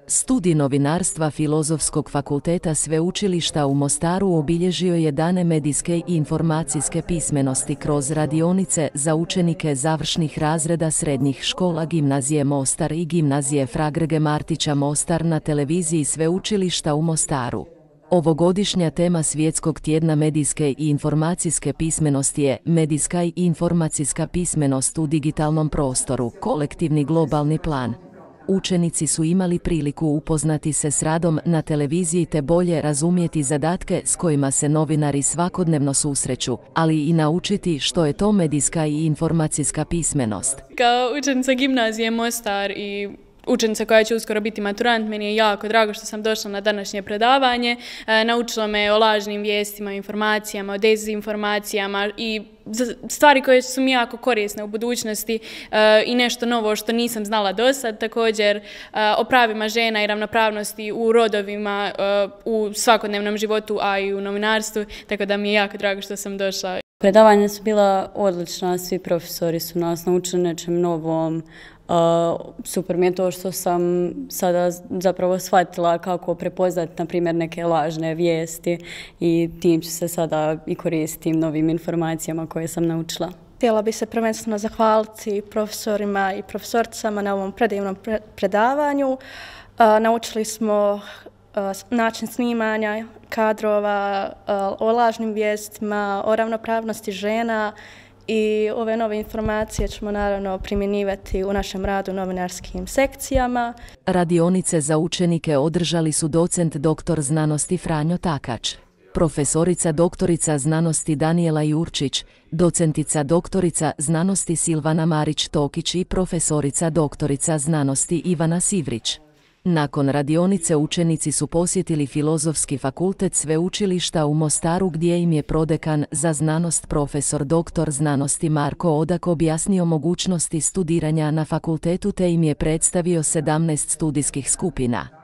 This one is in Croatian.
Studij novinarstva Filozofskog fakulteta Sveučilišta u Mostaru obilježio je Dane medijske i informacijske pismenosti kroz radionice za učenike završnih razreda srednjih škola Gimnazije Mostar i Gimnazije Fra Grge Martića Mostar na televiziji Sveučilišta u Mostaru. Ovogodišnja tema Svjetskog tjedna medijske i informacijske pismenosti je medijska i informacijska pismenost u digitalnom prostoru, kolektivni globalni plan. Učenici su imali priliku upoznati se s radom na televiziji te bolje razumjeti zadatke s kojima se novinari svakodnevno susreću, ali i naučiti što je to medijska i informacijska pismenost. Kao učenica Gimnazije Mostar i učenica koja će uskoro biti maturant, meni je jako drago što sam došla na današnje predavanje. Naučilo me o lažnim vijestima, informacijama, o dezinformacijama i stvari koje su mi jako korisne u budućnosti i nešto novo što nisam znala do sad. Također o pravima žena i ravnopravnosti u rodovima, u svakodnevnom životu, a i u novinarstvu, tako da mi je jako drago što sam došla. Predavanja su bila odlična, svi profesori su nas naučili nečem novom. Super mi je to što sam sada zapravo shvatila kako prepoznati, na primjer, neke lažne vijesti i tim ću se sada i koristiti novim informacijama koje sam naučila. Htjela bih se prvenstveno zahvaliti profesorima i profesoricama na ovom predivnom predavanju. Naučili smo način snimanja kadrova, o lažnim vijestima, o ravnopravnosti žena i ove nove informacije ćemo naravno primjenjivati u našem radu u novinarskim sekcijama. Radionice za učenike održali su docent doktor znanosti Franjo Takač, profesorica doktorica znanosti Danijela Jurčić, docentica doktorica znanosti Silvana Marić-Tokić i profesorica doktorica znanosti Ivana Sivrić. Nakon radionice učenici su posjetili Filozofski fakultet Sveučilišta u Mostaru gdje im je prodekan za znanost profesor doktor znanosti Marko Odak objasnio mogućnosti studiranja na fakultetu te im je predstavio 17 studijskih skupina.